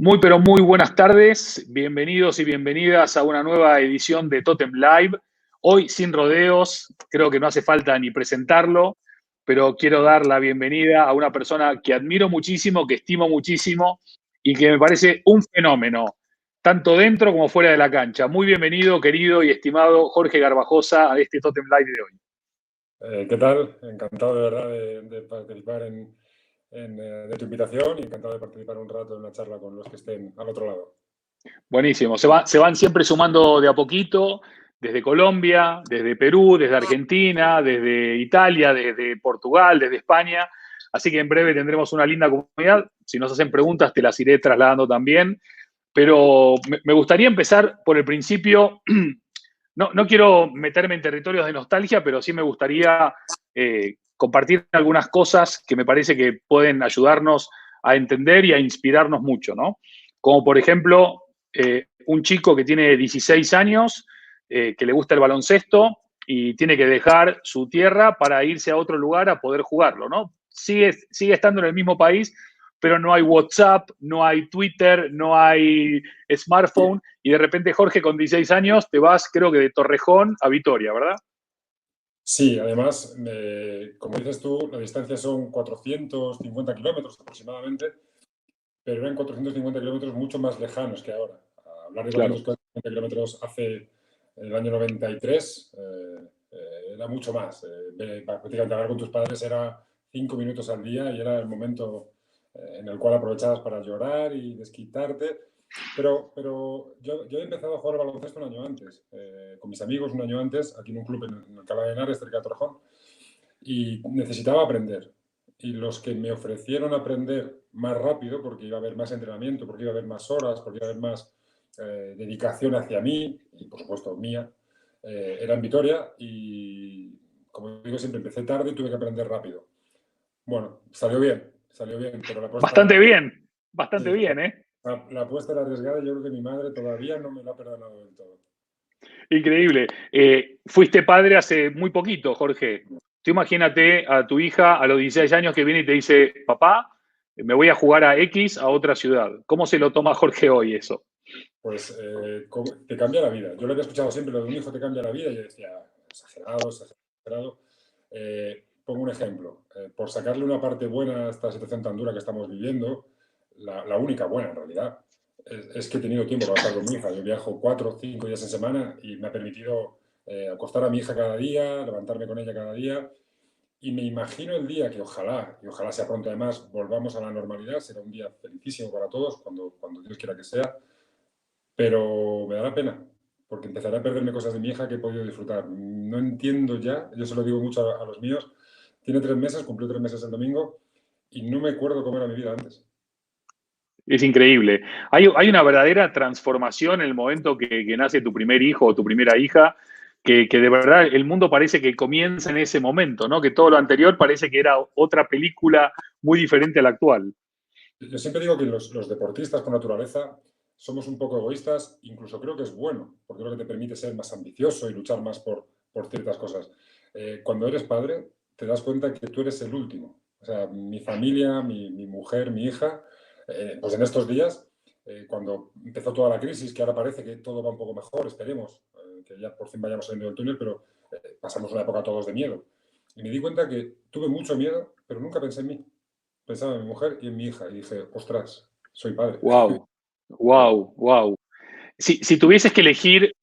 Muy, pero muy buenas tardes. Bienvenidos y bienvenidas a una nueva edición de Totem Live. Hoy sin rodeos, creo que no hace falta ni presentarlo, pero quiero dar la bienvenida a una persona que admiro muchísimo, que estimo muchísimo y que me parece un fenómeno, tanto dentro como fuera de la cancha. Muy bienvenido, querido y estimado Jorge Garbajosa, a este Totem Live de hoy. ¿Qué tal? Encantado de verdad de participar de tu invitación y encantado de participar un rato en una charla con los que estén al otro lado. Buenísimo. Se van siempre sumando de a poquito, desde Colombia, desde Perú, desde Argentina, desde Italia, desde Portugal, desde España. Así que en breve tendremos una linda comunidad. Si nos hacen preguntas, te las iré trasladando también. Pero me gustaría empezar por el principio. No quiero meterme en territorios de nostalgia, pero sí me gustaría compartir algunas cosas que me parece que pueden ayudarnos a entender y a inspirarnos mucho, ¿no? Como por ejemplo, un chico que tiene 16 años, que le gusta el baloncesto y tiene que dejar su tierra para irse a otro lugar a poder jugarlo, ¿no? Sigue estando en el mismo país, pero no hay WhatsApp, no hay Twitter, no hay smartphone, y de repente, Jorge, con 16 años, te vas, creo que de Torrejón a Vitoria, ¿verdad? Sí, además, como dices tú, la distancia son 450 kilómetros aproximadamente, pero eran 450 kilómetros mucho más lejanos que ahora. Hablar de Claro. 450 kilómetros hace el año 93 era mucho más. Prácticamente hablar con tus padres era 5 minutos al día y era el momento en el cual aprovechabas para llorar y desquitarte. Pero yo he empezado a jugar al baloncesto un año antes, con mis amigos un año antes, aquí en un club en Alcalá de Henares, cerca de Torrejón, y necesitaba aprender. Y los que me ofrecieron aprender más rápido, porque iba a haber más entrenamiento, porque iba a haber más horas, porque iba a haber más dedicación hacia mí, y por supuesto mía, era en Vitoria. Y como digo, siempre empecé tarde y tuve que aprender rápido. Bueno, salió bien, pero Bastante sí, bien, ¿eh? la apuesta era arriesgada y yo creo que mi madre todavía no me la ha perdonado del todo. Increíble. Fuiste padre hace muy poquito, Jorge. Tú imagínate a tu hija a los 16 años que viene y te dice, papá, me voy a jugar a X a otra ciudad. ¿Cómo se lo toma Jorge hoy eso? Pues te cambia la vida. Yo lo había escuchado siempre, lo de un hijo te cambia la vida, y yo decía, exagerado, exagerado. Pongo un ejemplo. Por sacarle una parte buena a esta situación tan dura que estamos viviendo, la única buena en realidad, es que he tenido tiempo para estar con mi hija. Yo viajo 4 o 5 días en semana y me ha permitido acostar a mi hija cada día, levantarme con ella cada día. Y me imagino el día que ojalá, y ojalá sea pronto además, volvamos a la normalidad. Será un día felicísimo para todos, cuando Dios quiera que sea. Pero me da la pena, porque empezaré a perderme cosas de mi hija que he podido disfrutar. No entiendo ya, yo se lo digo mucho a los míos, tiene 3 meses, cumplió 3 meses el domingo, y no me acuerdo cómo era mi vida antes. Es increíble. Hay una verdadera transformación en el momento que nace tu primer hijo o tu primera hija, que de verdad el mundo parece que comienza en ese momento, ¿no? Que todo lo anterior parece que era otra película muy diferente a la actual. Yo siempre digo que los deportistas por naturaleza somos un poco egoístas, incluso creo que es bueno, porque creo que te permite ser más ambicioso y luchar más por ciertas cosas. Cuando eres padre, te das cuenta que tú eres el último. O sea, mi familia, mi mujer, mi hija, pues en estos días, cuando empezó toda la crisis, que ahora parece que todo va un poco mejor, esperemos que ya por fin vayamos saliendo del túnel, pero pasamos una época todos de miedo. Y me di cuenta que tuve mucho miedo, pero nunca pensé en mí. Pensaba en mi mujer y en mi hija y dije, ostras, soy padre. Wow, Sí. wow, wow. Si tuvieses que elegir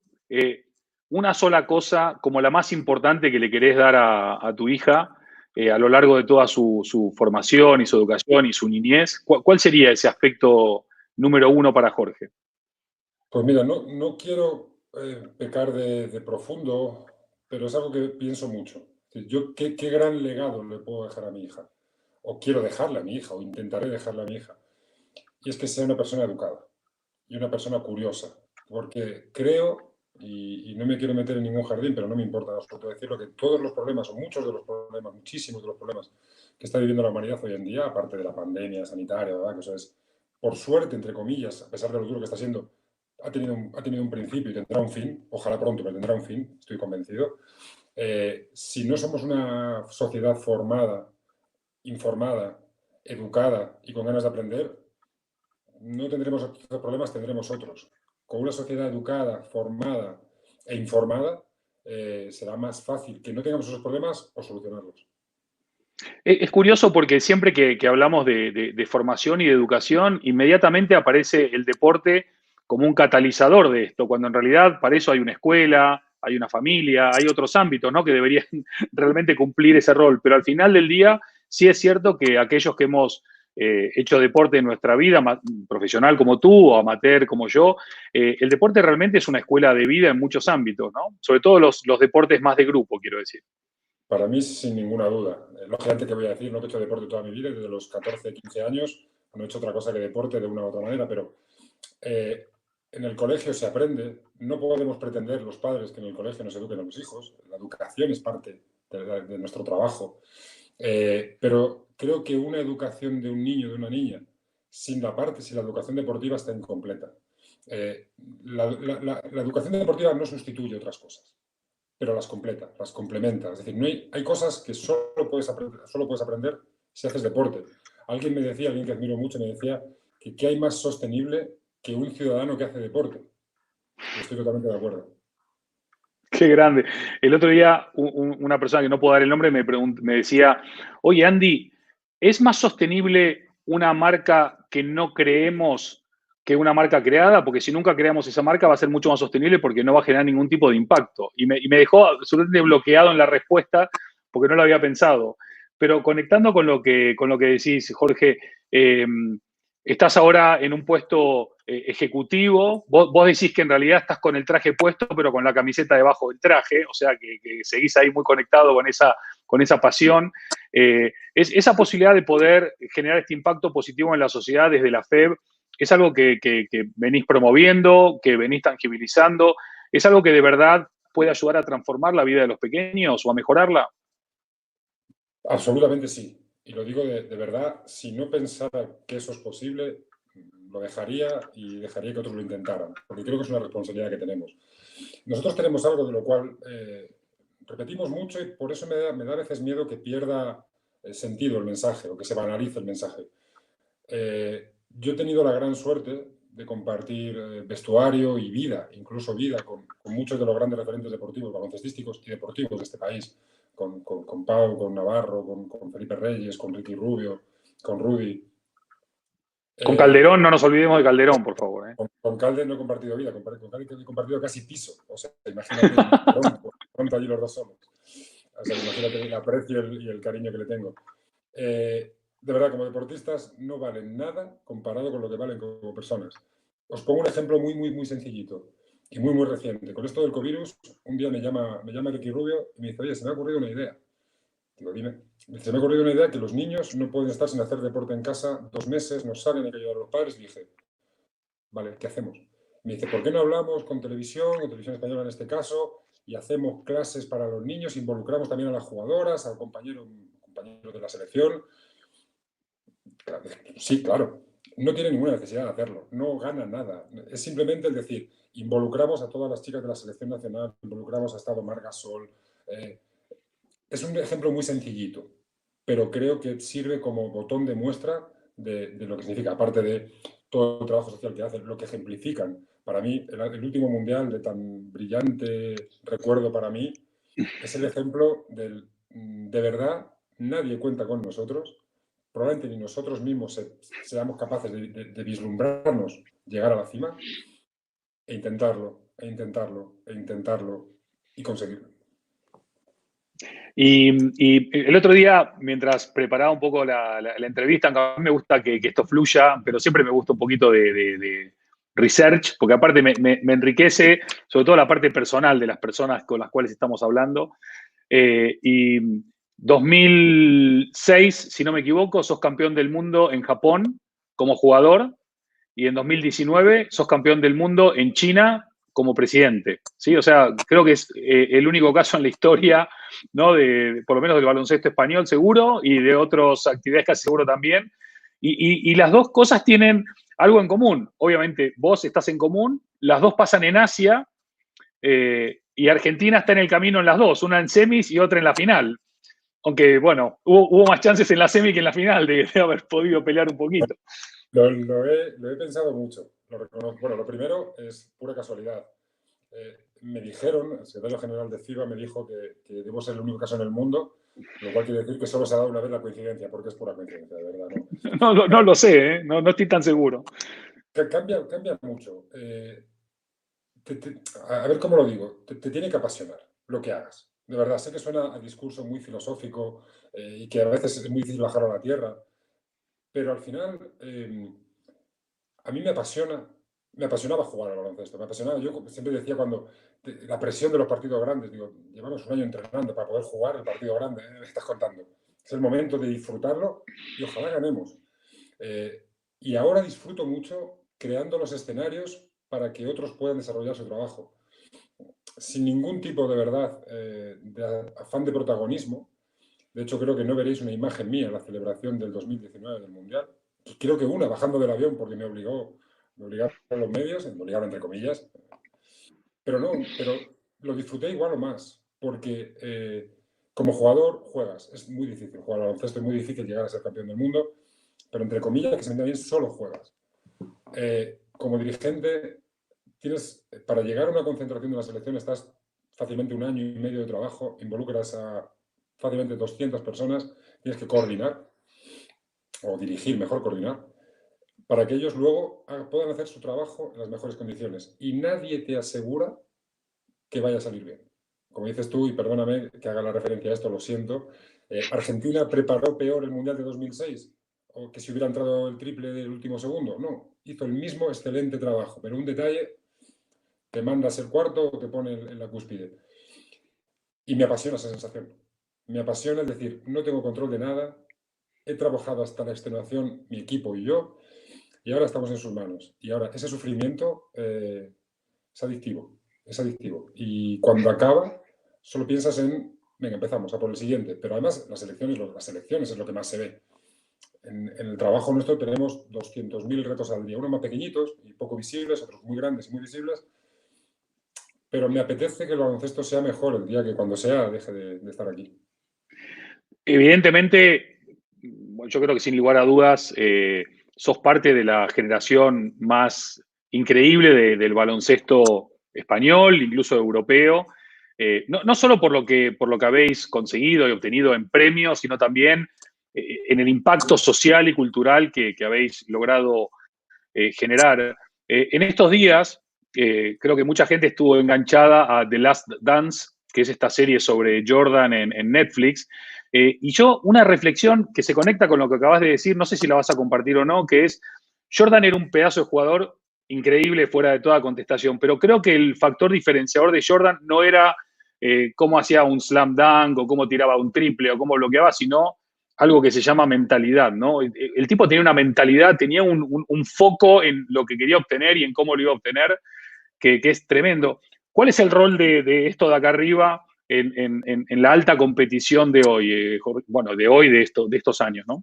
una sola cosa como la más importante que le querés dar a tu hija a lo largo de toda su formación y su educación y su niñez, ¿cuál sería ese aspecto número uno para Jorge? Pues mira, no quiero pecar de profundo, pero es algo que pienso mucho. Es decir, yo qué gran legado le puedo dejar a mi hija, o quiero dejarle a mi hija, o intentaré dejarle a mi hija. Y es que sea una persona educada y una persona curiosa, porque creo, y no me quiero meter en ningún jardín, pero no me importa en absoluto decirlo, que todos los problemas, o muchos de los problemas, muchísimos de los problemas que está viviendo la humanidad hoy en día, aparte de la pandemia sanitaria, ¿verdad? Que eso es, por suerte, entre comillas, a pesar de lo duro que está siendo, ha tenido un principio y tendrá un fin, ojalá pronto, pero tendrá un fin, estoy convencido. Si no somos una sociedad formada, informada, educada y con ganas de aprender, no tendremos otros problemas, tendremos otros. Con una sociedad educada, formada e informada, será más fácil que no tengamos esos problemas o solucionarlos. Es curioso porque siempre que hablamos de formación y de educación, inmediatamente aparece el deporte como un catalizador de esto, cuando en realidad para eso hay una escuela, hay una familia, hay otros ámbitos, ¿no?, que deberían realmente cumplir ese rol. Pero al final del día, sí es cierto que aquellos que hemos hecho deporte en nuestra vida, profesional como tú o amateur como yo, el deporte realmente es una escuela de vida en muchos ámbitos, ¿no? Sobre todo los deportes más de grupo, quiero decir. Para mí, sin ninguna duda. Lógicamente, que voy a decir, no he hecho deporte toda mi vida, desde los 14, 15 años, no he hecho otra cosa que deporte de una u otra manera, pero en el colegio se aprende, no podemos pretender los padres que en el colegio nos eduquen a los hijos, la educación es parte de nuestro trabajo, pero creo que una educación de un niño, de una niña, sin la educación deportiva está incompleta. La educación deportiva no sustituye otras cosas, pero las completa, las complementa. Es decir, hay cosas que solo puedes aprender si haces deporte. Alguien que admiro mucho, me decía que ¿qué hay más sostenible que un ciudadano que hace deporte? Y estoy totalmente de acuerdo. Qué grande. El otro día una persona que no puedo dar el nombre me decía, oye Andy, ¿es más sostenible una marca que no creemos que una marca creada? Porque si nunca creamos esa marca va a ser mucho más sostenible porque no va a generar ningún tipo de impacto. Y me dejó absolutamente bloqueado en la respuesta porque no lo había pensado. Pero conectando con lo que decís, Jorge, estás ahora en un puesto ejecutivo, vos decís que en realidad estás con el traje puesto, pero con la camiseta debajo del traje, o sea que seguís ahí muy conectado con esa pasión. Esa posibilidad de poder generar este impacto positivo en la sociedad desde la FEB es algo que venís promoviendo, que venís tangibilizando, es algo que de verdad puede ayudar a transformar la vida de los pequeños o a mejorarla. Absolutamente sí. Y lo digo de verdad, si no pensara que eso es posible, lo dejaría y dejaría que otros lo intentaran, porque creo que es una responsabilidad que tenemos. Nosotros tenemos algo de lo cual repetimos mucho y por eso me da a veces miedo que pierda sentido el mensaje o que se banalice el mensaje. Yo he tenido la gran suerte de compartir vestuario y vida, incluso vida, con muchos de los grandes referentes deportivos, baloncestísticos y deportivos de este país, con Pau, con Navarro, con Felipe Reyes, con Ricky Rubio, con Rudy. Con Calderón, no nos olvidemos de Calderón, por favor. Con Calde no he compartido vida, con Calde he compartido casi piso. O sea, imagínate, pronto allí los dos solos. O sea, imagínate el aprecio y el cariño que le tengo. De verdad, como deportistas no valen nada comparado con lo que valen como personas. Os pongo un ejemplo muy sencillito y muy reciente. Con esto del covirus, un día me llama Ricky Rubio y me dice, oye, se me ha ocurrido una idea. Digo, dime. Se me ha ocurrido una idea que los niños no pueden estar sin hacer deporte en casa 2 meses, no salen, hay que ayudar a los padres. Y dije, vale, ¿qué hacemos? Me dice, ¿por qué no hablamos con televisión española en este caso, y hacemos clases para los niños, involucramos también a las jugadoras, al compañero de la selección? Sí, claro. No tiene ninguna necesidad de hacerlo, no gana nada. Es simplemente el decir, involucramos a todas las chicas de la selección nacional, involucramos a Estado Mar Gasol. Es un ejemplo muy sencillito, pero creo que sirve como botón de muestra de lo que significa, aparte de todo el trabajo social que hacen, lo que ejemplifican. Para mí, el último mundial de tan brillante recuerdo para mí es el ejemplo de verdad, nadie cuenta con nosotros, probablemente ni nosotros mismos seamos capaces de vislumbrarnos llegar a la cima e intentarlo y conseguirlo. Y el otro día, mientras preparaba un poco la entrevista, a mí me gusta que esto fluya, pero siempre me gusta un poquito de research, porque aparte me enriquece, sobre todo la parte personal de las personas con las cuales estamos hablando. Y 2006, si no me equivoco, sos campeón del mundo en Japón como jugador, y en 2019 sos campeón del mundo en China como presidente, ¿sí? O sea, creo que es el único caso en la historia, ¿no? Por lo menos del baloncesto español seguro y de otras actividades casi seguro también. Y las dos cosas tienen algo en común. Obviamente, vos estás en común, las dos pasan en Asia y Argentina está en el camino en las dos, una en semis y otra en la final. Aunque, bueno, hubo más chances en la semi que en la final de haber podido pelear un poquito. Lo he pensado mucho, lo reconozco. Bueno, lo primero es pura casualidad. Me dijeron, el secretario general de FIBA me dijo que debo ser el único caso en el mundo, lo cual quiere decir que solo se ha dado una vez la coincidencia, porque es pura coincidencia, de verdad, ¿no? No lo sé, ¿eh? No estoy tan seguro. Cambia mucho. A ver cómo lo digo, te tiene que apasionar lo que hagas. De verdad, sé que suena a discurso muy filosófico y que a veces es muy difícil bajar a la tierra, pero al final a mí me apasionaba jugar al baloncesto, me apasionaba. Yo siempre decía cuando la presión de los partidos grandes, digo, llevamos un año entrenando para poder jugar el partido grande, me estás contando. Es el momento de disfrutarlo y ojalá ganemos. Y ahora disfruto mucho creando los escenarios para que otros puedan desarrollar su trabajo. Sin ningún tipo de verdad de afán de protagonismo. De hecho, creo que no veréis una imagen mía en la celebración del 2019 del Mundial. Creo que una, bajando del avión, porque me obligaron los medios, me obligaron entre comillas. Pero no, pero lo disfruté igual o más, porque como jugador juegas. Es muy difícil jugar al baloncesto, es muy difícil llegar a ser campeón del mundo, pero entre comillas, que se me entienda bien, solo juegas. Como dirigente, para llegar a una concentración de la selección estás fácilmente un año y medio de trabajo, involucras a fácilmente 200 personas, tienes que coordinar, o dirigir, mejor coordinar, para que ellos luego puedan hacer su trabajo en las mejores condiciones. Y nadie te asegura que vaya a salir bien. Como dices tú, y perdóname que haga la referencia a esto, lo siento, Argentina preparó peor el Mundial de 2006, o que si hubiera entrado el triple del último segundo. No, hizo el mismo excelente trabajo, pero un detalle, te mandas el cuarto o te pone en la cúspide. Y me apasiona esa sensación. Me apasiona, es decir, no tengo control de nada, he trabajado hasta la extenuación, mi equipo y yo, y ahora estamos en sus manos. Y ahora ese sufrimiento es adictivo, es adictivo. Y cuando acaba, solo piensas en, venga, empezamos a por el siguiente. Pero además las elecciones es lo que más se ve. En el trabajo nuestro tenemos 200.000 retos al día, unos más pequeñitos y poco visibles, otros muy grandes y muy visibles, pero me apetece que el baloncesto sea mejor el día que cuando sea deje de estar aquí. Evidentemente, yo creo que sin lugar a dudas, sos parte de la generación más increíble del baloncesto español, incluso europeo. No solo por lo que habéis conseguido y obtenido en premios, sino también en el impacto social y cultural que habéis logrado generar. En estos días, creo que mucha gente estuvo enganchada a The Last Dance, que es esta serie sobre Jordan en Netflix. Y yo, una reflexión que se conecta con lo que acabas de decir, no sé si la vas a compartir o no, que es, Jordan era un pedazo de jugador increíble fuera de toda contestación, pero creo que el factor diferenciador de Jordan no era cómo hacía un slam dunk o cómo tiraba un triple o cómo bloqueaba, sino algo que se llama mentalidad, ¿no? El tipo tenía una mentalidad, tenía un foco en lo que quería obtener y en cómo lo iba a obtener, que es tremendo. ¿Cuál es el rol de esto de acá arriba en la alta competición de hoy? Bueno, de hoy, de estos años, ¿no?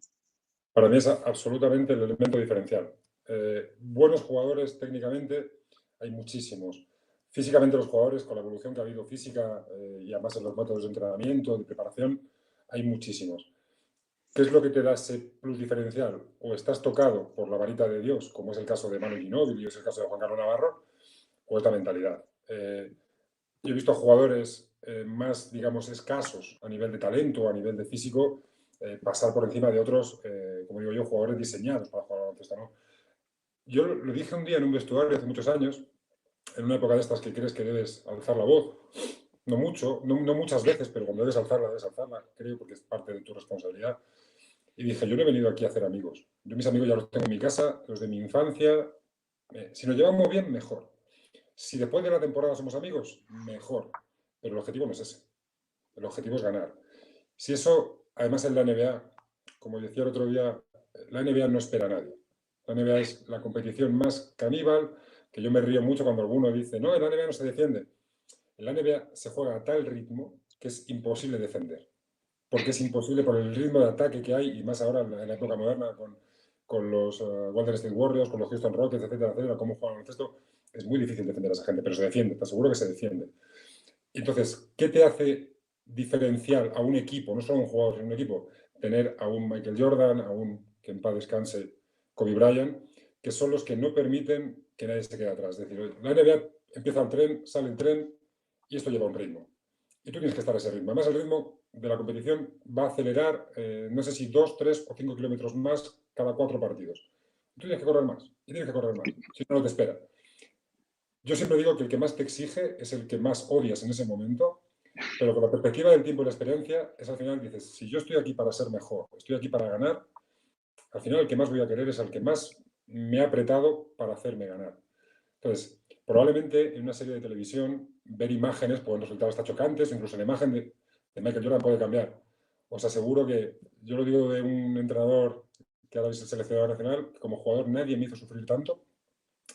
Para mí es absolutamente el elemento diferencial. Buenos jugadores técnicamente hay muchísimos. Físicamente los jugadores, con la evolución que ha habido física y además en los métodos de entrenamiento, de preparación, hay muchísimos. ¿Qué es lo que te da ese plus diferencial? O estás tocado por la varita de Dios, como es el caso de Manu Ginóbili, o es el caso de Juan Carlos Navarro, o es la mentalidad. Yo he visto jugadores más, digamos, escasos a nivel de talento, a nivel de físico, pasar por encima de otros, como digo yo, jugadores diseñados para jugar al baloncesto, ¿no? Yo lo dije un día en un vestuario hace muchos años, en una época de estas que crees que debes alzar la voz, no mucho, no muchas veces, pero cuando debes alzarla, creo, porque es parte de tu responsabilidad. Y dije, yo no he venido aquí a hacer amigos. Yo mis amigos ya los tengo en mi casa, los de mi infancia. Si nos llevamos bien, mejor. Si después de la temporada somos amigos, mejor. Pero el objetivo no es ese. El objetivo es ganar. Si eso, además en la NBA, como decía el otro día, la NBA no espera a nadie. La NBA es la competición más caníbal, que yo me río mucho cuando alguno dice, no, en la NBA no se defiende. En la NBA se juega a tal ritmo que es imposible defender. Porque es imposible por el ritmo de ataque que hay, y más ahora en la época moderna con los Golden State Warriors, con los Houston Rockets, etcétera, etcétera, cómo juegan el baloncesto, es muy difícil defender a esa gente, pero se defiende, te aseguro que se defiende. Entonces, ¿qué te hace diferencial a un equipo, no solo a un jugador, sino a un equipo? Tener a un Michael Jordan, a un, que en paz descanse, Kobe Bryant, que son los que no permiten que nadie se quede atrás. Es decir, la NBA empieza el tren, sale el tren y esto lleva un ritmo. Y tú tienes que estar a ese ritmo. Además, el ritmo de la competición va a acelerar, no sé si 2, 3 o 5 kilómetros más cada 4 partidos. Tú tienes que correr más, y tienes que correr más, si no, no te espera. Yo siempre digo que el que más te exige es el que más odias en ese momento, pero con la perspectiva del tiempo y la experiencia, es al final dices, si yo estoy aquí para ser mejor, estoy aquí para ganar, al final el que más voy a querer es el que más me ha apretado para hacerme ganar. Entonces, probablemente en una serie de televisión, ver imágenes pueden resultar hasta chocantes, incluso la imagen de Michael Jordan puede cambiar. Os aseguro que, yo lo digo de un entrenador que ahora es el seleccionador nacional, como jugador nadie me hizo sufrir tanto,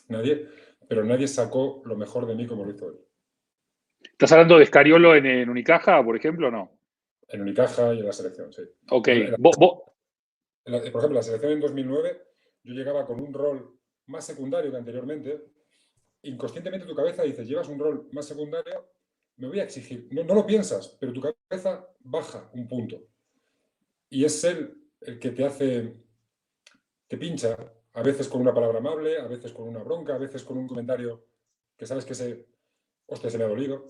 nadie, pero nadie sacó lo mejor de mí como lo hizo él. ¿Estás hablando de Scariolo en Unicaja, por ejemplo, o no? En Unicaja y en la selección, sí. Ok. Por ejemplo, en la selección en 2009, yo llegaba con un rol más secundario que anteriormente. Inconscientemente tu cabeza dices, llevas un rol más secundario, me voy a exigir. No, no lo piensas, pero tu cabeza baja un punto. Y es él el que te pincha, a veces con una palabra amable, a veces con una bronca, a veces con un comentario que sabes que hostia, se me ha dolido.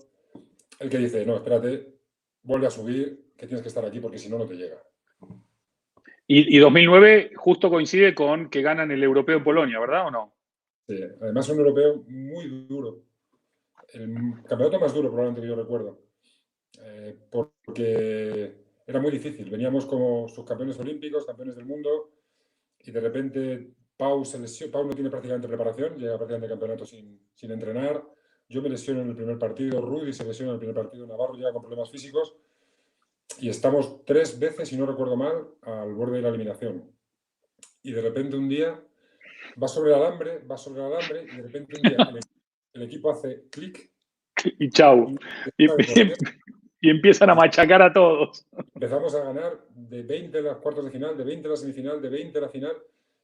El que dice, no, espérate, vuelve a subir, que tienes que estar aquí porque si no, no te llega. Y 2009 justo coincide con que ganan el europeo en Polonia, ¿verdad o no? Sí, además un europeo muy duro. El campeonato más duro probablemente que yo recuerdo. Porque era muy difícil. Veníamos como subcampeones olímpicos, campeones del mundo, y de repente Pau no tiene prácticamente preparación, llega prácticamente al campeonato sin entrenar. Yo me lesiono en el primer partido, Rudy se lesiona en el primer partido, Navarro llega con problemas físicos, y estamos 3 veces, si no recuerdo mal, al borde de la eliminación. Y de repente un día va sobre el alambre, y de repente un día el equipo hace clic. Y chau. Y empiezan a machacar a todos. Empezamos a ganar de 20 las cuartos de final, de 20 la semifinal, de 20 la final.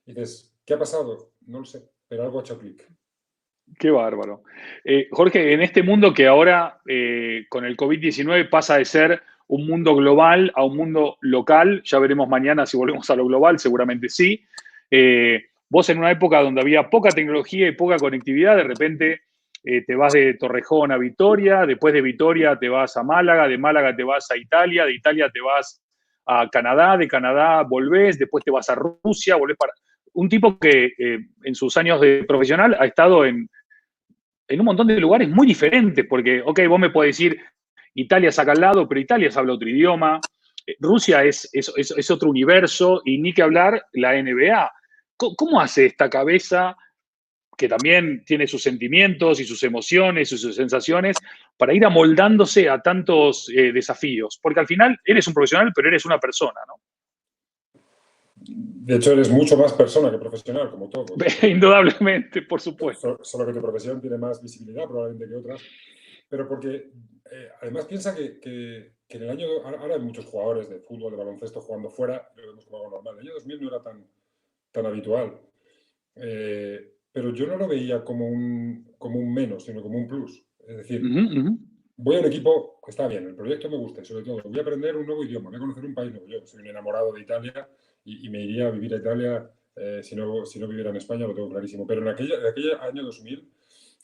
Y dices, ¿qué ha pasado? No lo sé, pero algo ha hecho clic. Qué bárbaro. Jorge, en este mundo que ahora con el COVID-19 pasa de ser un mundo global a un mundo local, ya veremos mañana si volvemos a lo global, seguramente sí. Vos en una época donde había poca tecnología y poca conectividad, de repente te vas de Torrejón a Vitoria, después de Vitoria te vas a Málaga, de Málaga te vas a Italia, de Italia te vas a Canadá, de Canadá volvés, después te vas a Rusia, volvés para... Un tipo que en sus años de profesional ha estado en un montón de lugares muy diferentes, porque, ok, vos me podés decir, Italia saca al lado, pero Italia habla otro idioma, Rusia es otro universo, y ni que hablar la NBA. ¿Cómo hace esta cabeza, que también tiene sus sentimientos y sus emociones y sus sensaciones, para ir amoldándose a tantos desafíos? Porque al final eres un profesional, pero eres una persona, ¿no? De hecho, eres mucho más persona que profesional, como todos. Indudablemente, por supuesto. Solo que tu profesión tiene más visibilidad probablemente que otras. Pero porque, además, piensa que en el año... Ahora hay muchos jugadores de fútbol, de baloncesto jugando fuera, lo vemos como algo normal. En el año 2000 no era tan habitual. Pero yo no lo veía como un menos, sino como un plus. Es decir, voy a un equipo que está bien, el proyecto me gusta y sobre todo voy a aprender un nuevo idioma, voy a conocer un país nuevo. Yo soy un enamorado de Italia y me iría a vivir a Italia si no viviera en España, lo tengo clarísimo. Pero en aquel año 2000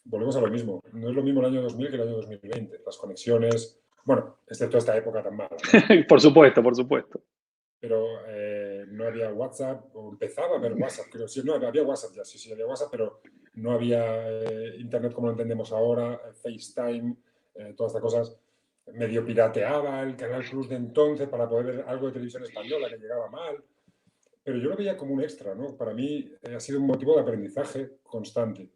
volvemos a lo mismo. No es lo mismo el año 2000 que el año 2020. Las conexiones, bueno, excepto esta época tan mala, ¿no? Por supuesto, por supuesto. Pero no había WhatsApp, o empezaba a haber WhatsApp, creo. Sí, no, había WhatsApp ya, sí, había WhatsApp, pero no había Internet como lo entendemos ahora, FaceTime, todas estas cosas. Medio pirateaba el Canal Plus de entonces para poder ver algo de televisión española que llegaba mal. Pero yo lo veía como un extra, ¿no? Para mí ha sido un motivo de aprendizaje constante.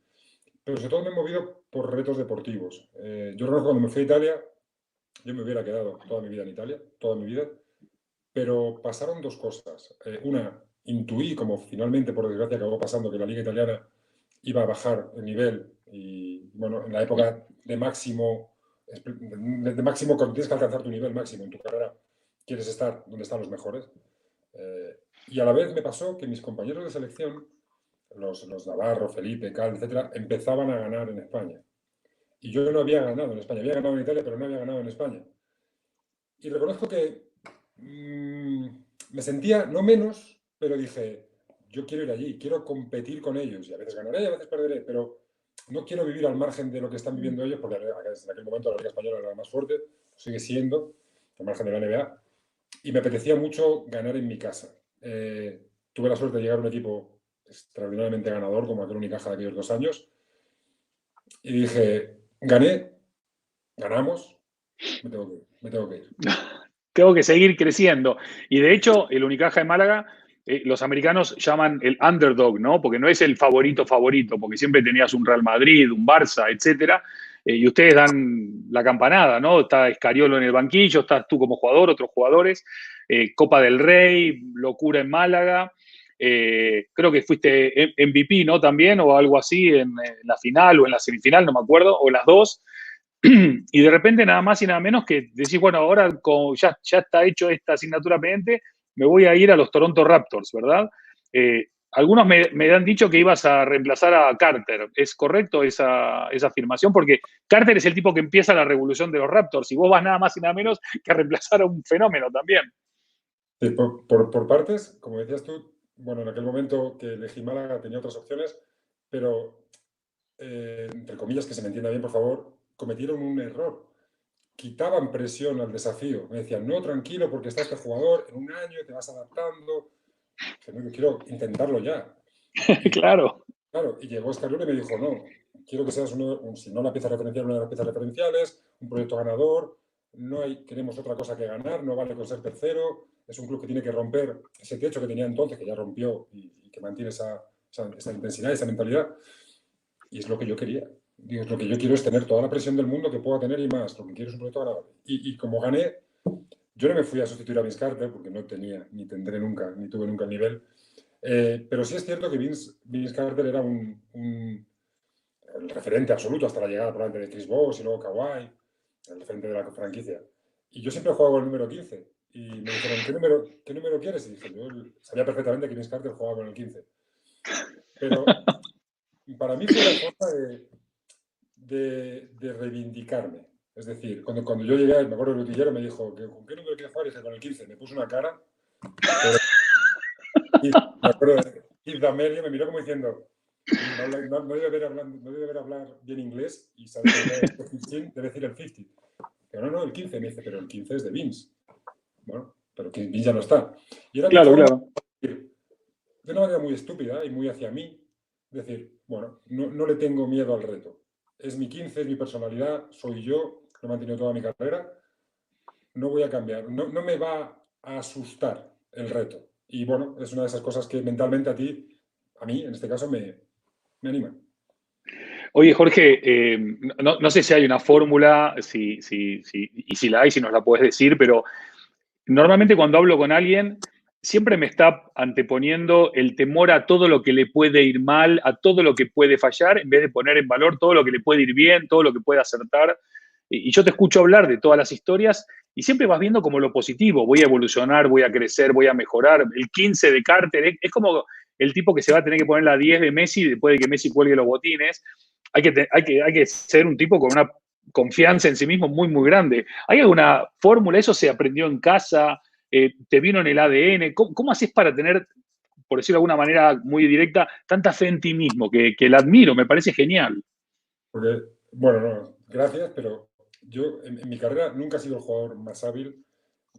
Pero sobre todo me he movido por retos deportivos. Yo recuerdo cuando me fui a Italia, yo me hubiera quedado toda mi vida en Italia, toda mi vida. Pero pasaron 2 cosas. Una, intuí, como finalmente por desgracia acabó pasando, que la liga italiana iba a bajar el nivel y, bueno, en la época de máximo, cuando tienes que alcanzar tu nivel máximo en tu carrera, quieres estar donde están los mejores. Y a la vez me pasó que mis compañeros de selección, los Navarro, Felipe, Cal, etcétera, empezaban a ganar en España. Y yo no había ganado en España. Había ganado en Italia, pero no había ganado en España. Y reconozco que me sentía no menos, pero dije, yo quiero ir allí, quiero competir con ellos y a veces ganaré y a veces perderé, pero no quiero vivir al margen de lo que están viviendo ellos, porque en aquel momento la Liga Española era la más fuerte, sigue siendo, al margen de la NBA, y me apetecía mucho ganar en mi casa. Tuve la suerte de llegar a un equipo extraordinariamente ganador, como aquel Unicaja de aquellos 2 años, y dije, ganamos, me tengo que ir. Tengo que seguir creciendo. Y de hecho, el Unicaja de Málaga, los americanos llaman el underdog, ¿no? Porque no es el favorito favorito, porque siempre tenías un Real Madrid, un Barça, etcétera. Y ustedes dan la campanada, ¿no? Está Escariolo en el banquillo, estás tú como jugador, otros jugadores. Copa del Rey, locura en Málaga. Creo que fuiste MVP, ¿no? También, o algo así, en la final o en la semifinal, no me acuerdo, o las dos. Y de repente nada más y nada menos que decís, bueno, ahora como ya está hecho esta asignatura pendiente, me voy a ir a los Toronto Raptors, ¿verdad? Algunos me han dicho que ibas a reemplazar a Carter. ¿Es correcto esa afirmación? Porque Carter es el tipo que empieza la revolución de los Raptors y vos vas nada más y nada menos que a reemplazar a un fenómeno también. Sí, por partes, como decías tú, bueno, en aquel momento que elegí Málaga tenía otras opciones, pero, entre comillas, que se me entienda bien, por favor, cometieron un error. Quitaban presión al desafío. Me decían, no, tranquilo, porque está este jugador, en un año te vas adaptando. Que no, yo quiero intentarlo ya. Y Claro. claro, y llegó Escariolo y me dijo, no, quiero que seas si no la pieza referencial, una de las piezas referenciales, un proyecto ganador, queremos otra cosa que ganar, no vale con ser tercero, es un club que tiene que romper ese techo que tenía entonces, que ya rompió y que mantiene esa intensidad, esa mentalidad, y es lo que yo quería. Digo, lo que yo quiero es tener toda la presión del mundo que pueda tener y más, lo que quiero es un proyecto ganador. Y como gané, yo no me fui a sustituir a Vince Carter, porque no tenía, ni tendré nunca, ni tuve nunca el nivel. Pero sí es cierto que Vince Carter era el referente absoluto hasta la llegada probablemente de Chris Bosh y luego Kawhi, el referente de la franquicia. Y yo siempre jugaba con el número 15. Y me dijeron, ¿qué número quieres? Y dije, yo sabía perfectamente que Vince Carter jugaba con el 15. Pero para mí fue una forma de reivindicarme. Es decir, cuando yo llegué, me acuerdo el utillero me dijo, ¿con qué número quieres jugar? Y dije, con el 15. Me puso una cara. Y me acuerdo de Keith D'Amelio, me miró como diciendo, no debe hablar bien inglés y sabe que el 15 debe decir el 50. Pero no, el 15. Me dice, pero el 15 es de Vince. Bueno, pero que Vince ya no está. Y era mi Claro, forma claro. de decir, de una manera muy estúpida y muy hacia mí, decir, bueno, no le tengo miedo al reto. Es mi 15, es mi personalidad, soy yo, lo he mantenido toda mi carrera, no voy a cambiar, no me va a asustar el reto. Y bueno, es una de esas cosas que mentalmente a mí, en este caso, me animan. Oye, Jorge, no sé si hay una fórmula, y si la hay, si nos la puedes decir, pero normalmente cuando hablo con alguien, siempre me está anteponiendo el temor a todo lo que le puede ir mal, a todo lo que puede fallar, en vez de poner en valor todo lo que le puede ir bien, todo lo que puede acertar. Y yo te escucho hablar de todas las historias y siempre vas viendo como lo positivo. Voy a evolucionar, voy a crecer, voy a mejorar. El 15 de Carter es como el tipo que se va a tener que poner la 10 de Messi después de que Messi cuelgue los botines. Hay que ser un tipo con una confianza en sí mismo muy, muy grande. ¿Hay alguna fórmula? ¿Eso se aprendió en casa? ¿Te vino en el ADN? ¿Cómo haces para tener, por decirlo de alguna manera muy directa, tanta fe en ti mismo? Que la admiro, me parece genial. Porque, bueno, no, gracias, pero yo en mi carrera nunca he sido el jugador más hábil,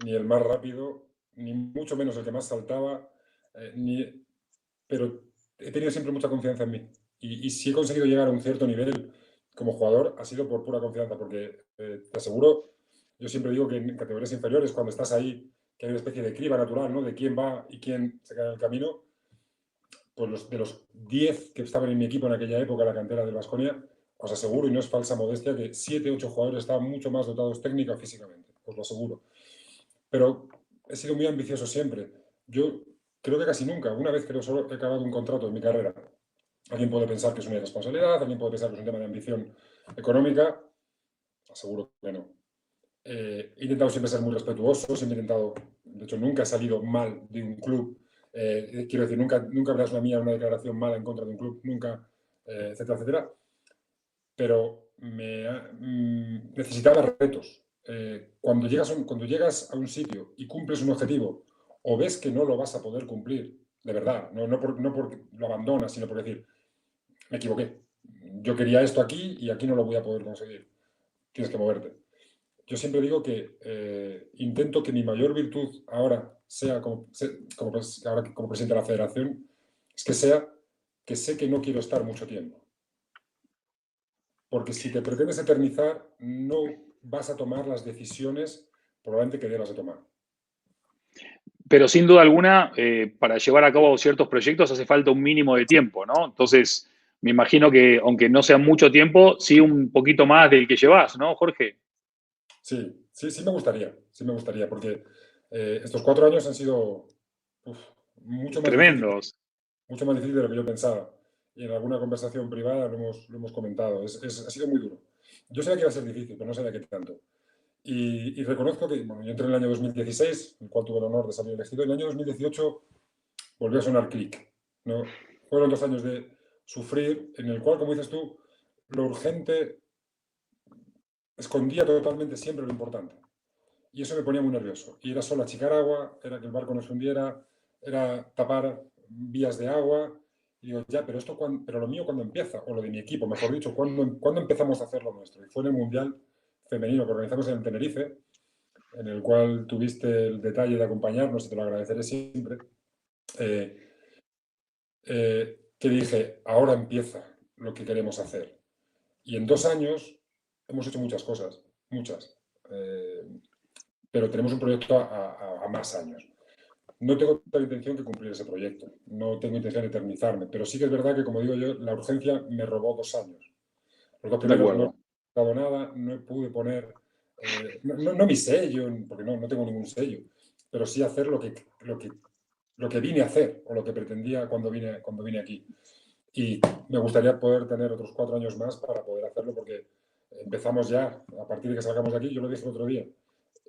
ni el más rápido, ni mucho menos el que más saltaba, pero he tenido siempre mucha confianza en mí. Y si he conseguido llegar a un cierto nivel como jugador, ha sido por pura confianza, porque te aseguro, yo siempre digo que en categorías inferiores, cuando estás ahí, que hay una especie de criba natural, ¿no? De quién va y quién se queda en el camino, pues de los 10 que estaban en mi equipo en aquella época, la cantera del Baskonia, os aseguro, y no es falsa modestia, que 7, 8 jugadores estaban mucho más dotados técnica y físicamente, os lo aseguro. Pero he sido muy ambicioso siempre. Yo creo que casi nunca, una vez que he acabado un contrato en mi carrera, alguien puede pensar que es una irresponsabilidad, alguien puede pensar que es un tema de ambición económica, aseguro que no. He intentado siempre ser muy respetuoso, siempre he intentado, de hecho nunca he salido mal de un club, quiero decir, nunca verás una mía una declaración mala en contra de un club, nunca, etcétera, etcétera, pero necesitaba retos. Cuando llegas a un sitio y cumples un objetivo o ves que no lo vas a poder cumplir, de verdad, no porque lo abandonas, sino por decir, me equivoqué. Yo quería esto aquí y aquí no lo voy a poder conseguir. Tienes que moverte. Yo siempre digo que intento que mi mayor virtud ahora sea, ahora como presidente de la federación, es que sea que sé que no quiero estar mucho tiempo. Porque si te pretendes eternizar, no vas a tomar las decisiones probablemente que debas de tomar. Pero sin duda alguna, para llevar a cabo ciertos proyectos hace falta un mínimo de tiempo, ¿no? Entonces, me imagino que, aunque no sea mucho tiempo, sí un poquito más del que llevas, ¿no, Jorge? Sí me gustaría, porque estos 4 años han sido mucho más difíciles, Tremendos. de lo que yo pensaba. Y en alguna conversación privada lo hemos comentado. Ha sido muy duro. Yo sabía que iba a ser difícil, pero no sabía qué tanto. Y reconozco que, bueno, yo entré en el año 2016, en el cual tuve el honor de salir elegido. En el año 2018 volvió a sonar clic, ¿no? Fueron 2 años de sufrir, en el cual, como dices tú, lo urgente escondía totalmente siempre lo importante. Y eso me ponía muy nervioso. Y era solo achicar agua, era que el barco no se hundiera, era tapar vías de agua. Y digo, ya, pero pero lo mío cuando empieza, o lo de mi equipo, mejor dicho, ¿cuándo empezamos a hacer lo nuestro? Y fue en el Mundial Femenino que organizamos en Tenerife, en el cual tuviste el detalle de acompañarnos y te lo agradeceré siempre. Que dije, ahora empieza lo que queremos hacer. Y en 2 años hemos hecho muchas cosas, muchas. Pero tenemos un proyecto a más años. No tengo tanta intención que cumplir ese proyecto, no tengo intención de eternizarme, pero sí que es verdad que, como digo yo, la urgencia me robó 2 años. Los 2 De primeros no he acuerdo. dado nada, no pude poner, no mi sello, porque no tengo ningún sello, pero sí hacer lo que vine a hacer o lo que pretendía cuando vine aquí. Y me gustaría poder tener otros 4 años más para poder hacerlo, porque empezamos ya, a partir de que salgamos de aquí, yo lo dije el otro día,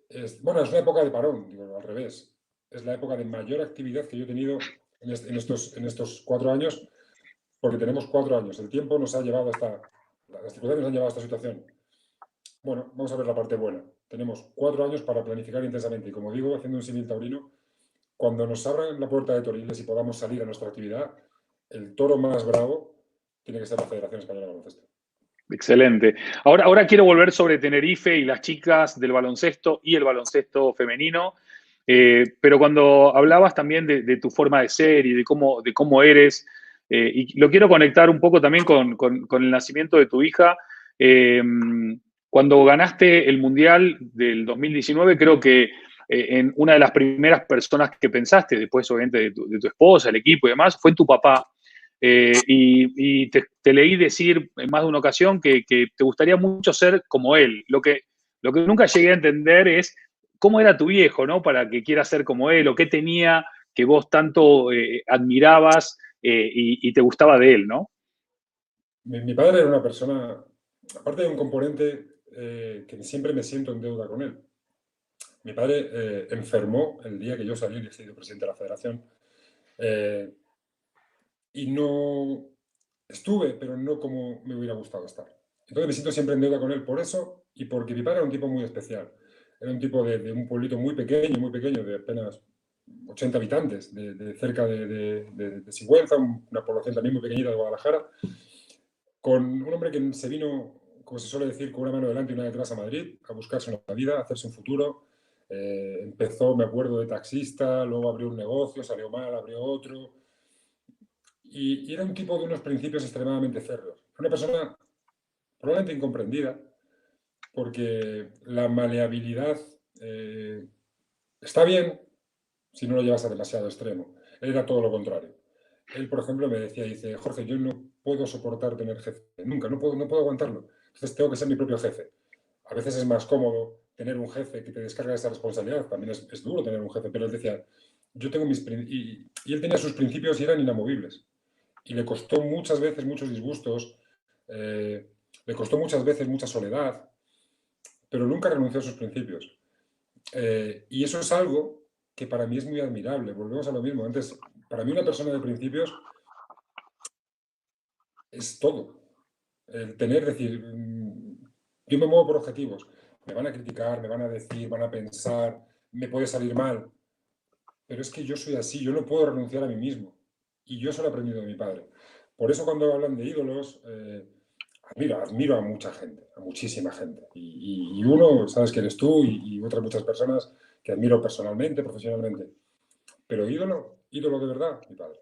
es una época de parón, digo, al revés. Es la época de mayor actividad que yo he tenido en estos 4 años, porque tenemos 4 años. El tiempo nos ha llevado las circunstancias nos han llevado a esta situación. Bueno, vamos a ver la parte buena. Tenemos 4 años para planificar intensamente. Y como digo, haciendo un símil taurino, cuando nos abran la puerta de Toriles y podamos salir a nuestra actividad, el toro más bravo tiene que ser la Federación Española de Baloncesto. Excelente. Ahora quiero volver sobre Tenerife y las chicas del baloncesto y el baloncesto femenino. Pero cuando hablabas también de tu forma de ser y de cómo eres, y lo quiero conectar un poco también con el nacimiento de tu hija. eh, Cuando ganaste el Mundial del 2019, creo que en una de las primeras personas que pensaste, después obviamente de tu esposa, el equipo y demás, fue en tu papá. Y te leí decir en más de una ocasión que te gustaría mucho ser como él. Lo que nunca llegué a entender es cómo era tu viejo, ¿no? Para que quieras ser como él, o qué tenía que vos tanto admirabas y te gustaba de él, ¿no? Mi padre era una persona, aparte de un componente que siempre me siento en deuda con él. Mi padre enfermó el día que yo salí elegido presidente de la federación, y no estuve, pero no como me hubiera gustado estar. Entonces me siento siempre en deuda con él por eso y porque mi padre era un tipo muy especial. Era un tipo de un pueblito muy pequeño, de apenas 80 habitantes, de cerca de Sigüenza, una población también muy pequeñita de Guadalajara, con un hombre que se vino, como se suele decir, con una mano delante y una detrás a Madrid, a buscarse una vida, a hacerse un futuro. Empezó, me acuerdo, de taxista, luego abrió un negocio, salió mal, abrió otro. Y era un tipo de unos principios extremadamente férreos. Una persona probablemente incomprendida, porque la maleabilidad está bien si no lo llevas a demasiado extremo. Él era todo lo contrario. Él, por ejemplo, me decía, dice, Jorge, yo no puedo soportar tener jefe, nunca, no puedo aguantarlo. Entonces tengo que ser mi propio jefe. A veces es más cómodo tener un jefe que te descarga esa responsabilidad, también es duro tener un jefe, pero él decía, yo tengo y él tenía sus principios y eran inamovibles. Y le costó muchas veces muchos disgustos, le costó muchas veces mucha soledad, pero nunca renunció a sus principios. Y eso es algo que para mí es muy admirable. Volvemos a lo mismo. Antes, para mí una persona de principios es todo. El decir, yo me muevo por objetivos. Me van a criticar, me van a decir, van a pensar, me puede salir mal. pero es que yo soy así, yo no puedo renunciar a mí mismo. Y yo eso lo he aprendido de mi padre. Por eso cuando hablan de ídolos, admiro a mucha gente, a muchísima gente. Y uno, sabes que eres tú y otras muchas personas que admiro personalmente, profesionalmente. Pero ídolo de verdad, mi padre.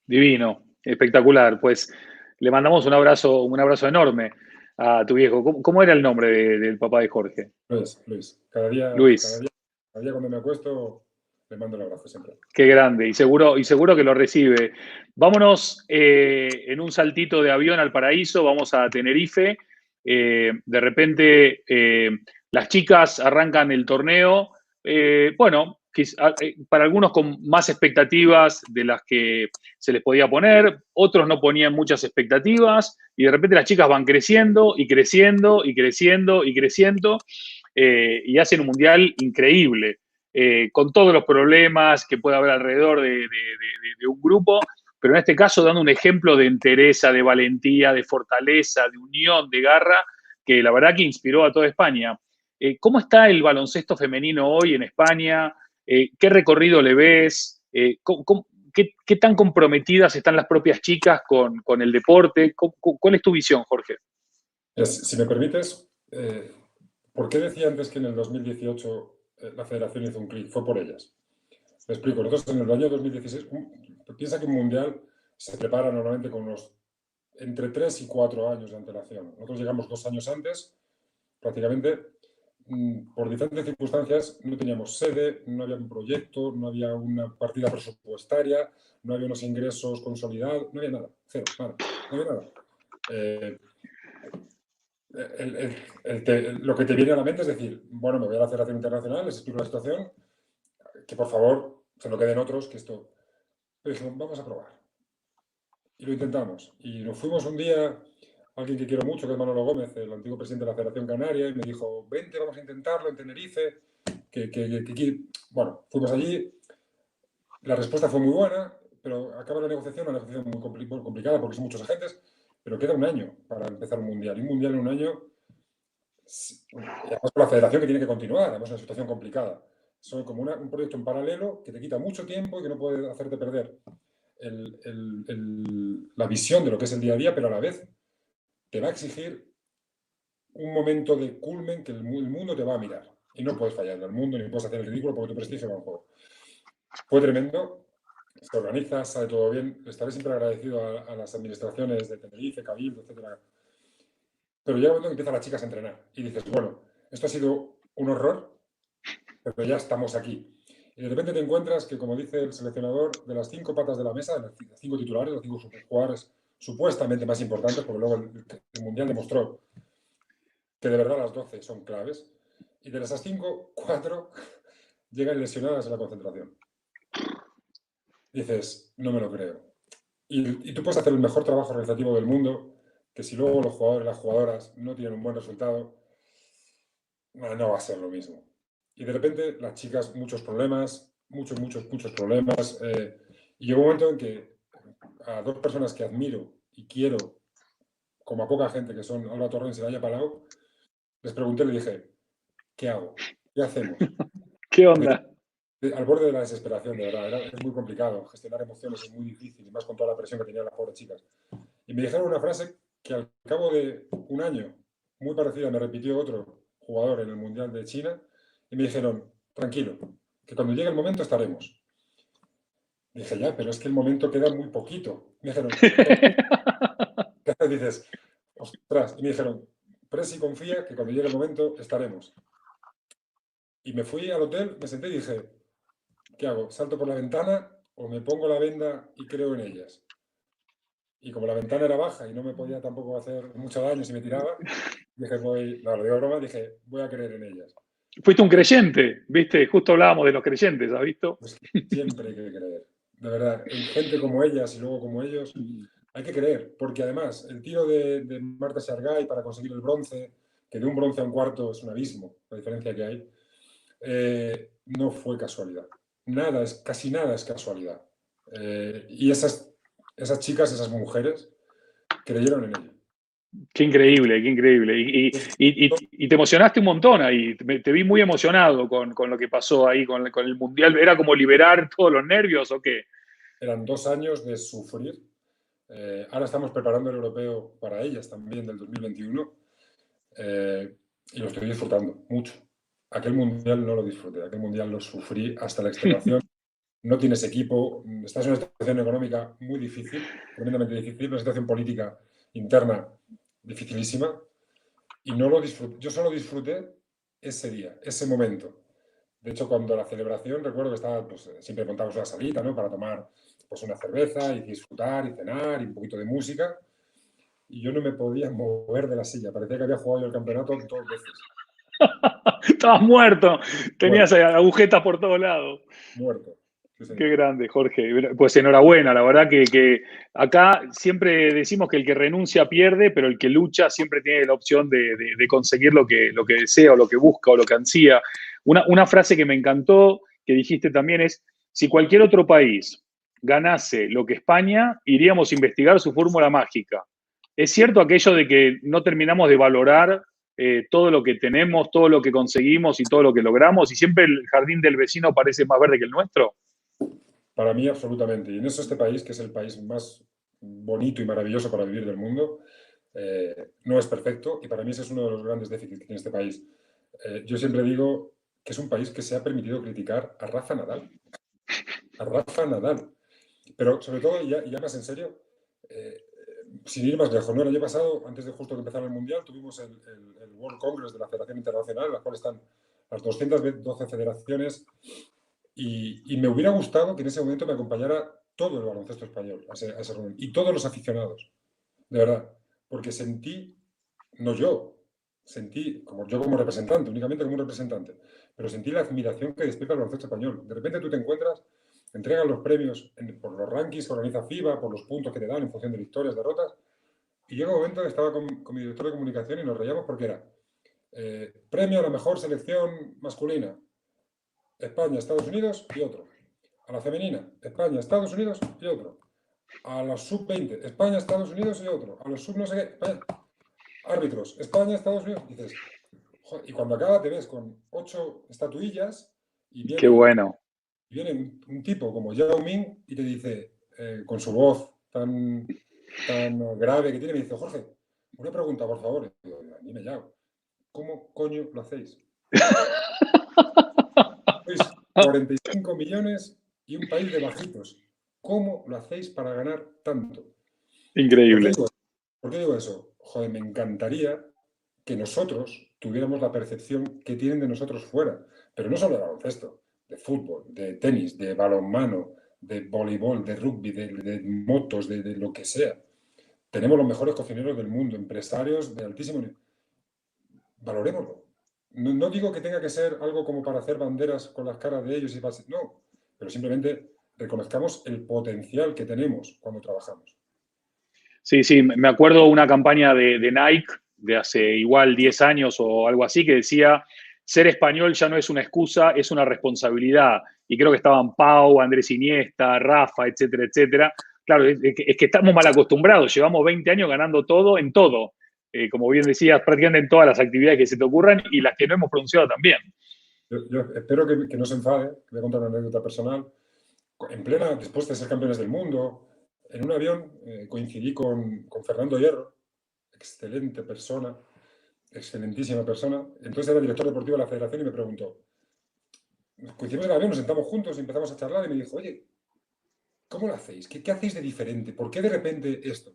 Divino, espectacular. Pues le mandamos un abrazo enorme a tu viejo. ¿Cómo era el nombre del papá de Jorge? Luis, cada día, cada Luis. día, cada día cuando me acuesto, le mando el abrazo siempre. Qué grande, y seguro que lo recibe. Vámonos en un saltito de avión al paraíso, vamos a Tenerife. De repente las chicas arrancan el torneo, bueno, para algunos con más expectativas de las que se les podía poner, otros no ponían muchas expectativas, y de repente las chicas van creciendo y creciendo y creciendo y creciendo, y hacen un mundial increíble. Con todos los problemas que puede haber alrededor de un grupo, pero en este caso dando un ejemplo de entereza, de valentía, de fortaleza, de unión, de garra, que la verdad que inspiró a toda España. ¿Cómo está el baloncesto femenino hoy en España? ¿Qué recorrido le ves? ¿Qué tan comprometidas están las propias chicas con el deporte? ¿Cuál es tu visión, Jorge? Si me permites, ¿por qué decía antes que en el 2018 la federación hizo un clic? Fue por ellas. Me explico. Nosotros en el año 2016, piensa que un mundial se prepara normalmente con unos entre 3 y 4 años de antelación. Nosotros llegamos 2 años antes, prácticamente, por diferentes circunstancias, no teníamos sede, no había un proyecto, no había una partida presupuestaria, no había unos ingresos consolidados, no había nada, cero, nada, no había nada. Lo que te viene a la mente es decir, bueno, me voy a la Federación Internacional, les explico la situación, que por favor se lo queden otros, que esto... Pero dijimos, vamos a probar. Y lo intentamos. Y nos fuimos un día, alguien que quiero mucho, que es Manolo Gómez, el antiguo presidente de la Federación Canaria, y me dijo, vente, vamos a intentarlo en Tenerife. Bueno, fuimos allí, la respuesta fue muy buena, pero acaba la negociación, una negociación muy complicada porque son muchos agentes, pero queda un año para empezar un mundial. Y un mundial en un año, además con la federación que tiene que continuar, además es una situación complicada. Son como un proyecto en paralelo que te quita mucho tiempo y que no puede hacerte perder la visión de lo que es el día a día, pero a la vez te va a exigir un momento de culmen que el mundo te va a mirar. Y no puedes fallar al mundo ni puedes hacer el ridículo porque tu prestigio va en juego. Fue tremendo, se organiza, sale todo bien. Estaré siempre agradecido a las administraciones de Tenerife, Cabildo, etc. Pero llega un momento que empiezan las chicas a entrenar y dices, bueno, esto ha sido un horror, pero ya estamos aquí. Y de repente te encuentras que, como dice el seleccionador, de las 5 patas de la mesa, de las 5 titulares, los 5 jugadores supuestamente más importantes, porque luego el Mundial demostró que de verdad las 12 son claves, y de esas 5, 4 llegan lesionadas en la concentración. Dices, no me lo creo. Y tú puedes hacer el mejor trabajo organizativo del mundo, que si luego los jugadores y las jugadoras no tienen un buen resultado, no va a ser lo mismo. Y de repente las chicas, muchos problemas, muchos problemas. Y llegó un momento en que a 2 personas que admiro y quiero, como a poca gente, que son Alba Torrens y Laia Palau, les pregunté, le dije, ¿qué hago? ¿Qué hacemos? ¿Qué onda? Al borde de la desesperación, de verdad. Es muy complicado. Gestionar emociones es muy difícil, y más con toda la presión que tenían las pobres chicas. Y me dijeron una frase que al cabo de un año, muy parecida, me repitió otro jugador en el Mundial de China, y me dijeron, tranquilo, que cuando llegue el momento estaremos. Dije, ya, pero es que el momento queda muy poquito. Me dijeron, dices, ostras, y me dijeron, Presi confía que cuando llegue el momento estaremos. Y me fui al hotel, me senté y dije, ¿qué hago? ¿Salto por la ventana o me pongo la venda y creo en ellas? Y como la ventana era baja y no me podía tampoco hacer mucho daño si me tiraba, dije, lo digo broma, dije, voy a creer en ellas. Fuiste un creyente, ¿viste? Justo hablábamos de los creyentes, ¿has visto? Pues siempre hay que creer. De verdad, en gente como ellas y luego como ellos, hay que creer. Porque además, el tiro de Marta Sargay para conseguir el bronce, que de un bronce a un cuarto es un abismo, la diferencia que hay, no fue casualidad. Casi nada es casualidad. Y esas chicas, esas mujeres, creyeron en ello. Qué increíble, qué increíble. Y te emocionaste un montón ahí. Te vi muy emocionado con lo que pasó ahí, con el Mundial. ¿Era como liberar todos los nervios o qué? Eran 2 años de sufrir. Ahora estamos preparando el europeo para ellas también del 2021 y lo estoy disfrutando mucho. Aquel mundial no lo disfruté, aquel mundial lo sufrí hasta la extenuación. No tienes equipo, estás en una situación económica muy difícil, tremendamente difícil, una situación política interna dificilísima y no lo disfruté. Yo solo disfruté ese día, ese momento. De hecho, cuando la celebración, recuerdo que estaba, pues, siempre montamos una salita, ¿no? Para tomar pues, una cerveza y disfrutar y cenar y un poquito de música. Y yo no me podía mover de la silla. Parecía que había jugado yo el campeonato 2 veces. Estabas muerto, tenías Muerto, agujetas por todos lados. muerto. Sí, Qué señor. grande, Jorge. Pues enhorabuena, la verdad que acá siempre decimos que el que renuncia pierde, pero el que lucha siempre tiene la opción de conseguir lo que desea o lo que busca o lo que ansía. Una frase que me encantó, que dijiste también es, si cualquier otro país ganase lo que España, iríamos a investigar su fórmula mágica. ¿Es cierto aquello de que no terminamos de valorar todo lo que tenemos, todo lo que conseguimos y todo lo que logramos, y siempre el jardín del vecino parece más verde que el nuestro? Para mí, absolutamente. Y en eso este país, que es el país más bonito y maravilloso para vivir del mundo, no es perfecto y para mí ese es uno de los grandes déficits que tiene este país. Yo siempre digo que es un país que se ha permitido criticar a Rafa Nadal. A Rafa Nadal. Pero sobre todo, ya más en serio, eh, sin ir más lejos, ¿no? El año pasado, antes de justo que empezara el Mundial, tuvimos el World Congress de la Federación Internacional, en la cual están las 212 federaciones, y me hubiera gustado que en ese momento me acompañara todo el baloncesto español a esa reunión, y todos los aficionados, de verdad, porque sentí, no yo, sentí, como yo como representante, únicamente como un representante, pero sentí la admiración que despierta el baloncesto español. De repente tú te encuentras, entregan los premios por los rankings que organiza FIBA, por los puntos que te dan en función de victorias, derrotas, y llega un momento que estaba con mi director de comunicación y nos reíamos porque era premio a la mejor selección masculina, España, Estados Unidos y otro. A la femenina, España, Estados Unidos y otro. A la sub-20, España, Estados Unidos y otro. A los sub no sé qué, España. Árbitros, España, Estados Unidos. Y dices, joder, y cuando acaba te ves con 8 estatuillas y Qué bueno. viene un tipo como Yao Ming y te dice, con su voz tan grave que tiene, me dice, Jorge, una pregunta, por favor. Y digo, dime, Yao, ¿cómo coño lo hacéis? Sois 45 millones y un país de bajitos. ¿Cómo lo hacéis para ganar tanto? ¿Por qué Increíble. digo, ¿por qué digo eso? Joder, me encantaría que nosotros tuviéramos la percepción que tienen de nosotros fuera, pero no solo de baloncesto, de fútbol, de tenis, de balonmano, de voleibol, de rugby, de motos, de lo que sea. Tenemos los mejores cocineros del mundo, empresarios de altísimo nivel. Valorémoslo. No digo que tenga que ser algo como para hacer banderas con las caras de ellos, no, pero simplemente reconozcamos el potencial que tenemos cuando trabajamos. Sí, sí, me acuerdo una campaña de Nike de hace igual 10 años o algo así que decía, ser español ya no es una excusa, es una responsabilidad. Y creo que estaban Pau, Andrés Iniesta, Rafa, etcétera, etcétera. Claro, es que estamos mal acostumbrados, llevamos 20 años ganando todo en todo. Como bien decías, prácticamente en todas las actividades que se te ocurran y las que no hemos pronunciado también. Yo espero que no se enfade, voy a contar una anécdota personal. Después de ser campeones del mundo, en un avión coincidí con Fernando Hierro, excelente persona, excelentísima persona. Entonces era director deportivo de la federación y me preguntó, coincidimos en el avión, nos sentamos juntos y empezamos a charlar y me dijo, oye, ¿cómo lo hacéis? ¿Qué hacéis de diferente? ¿Por qué de repente esto?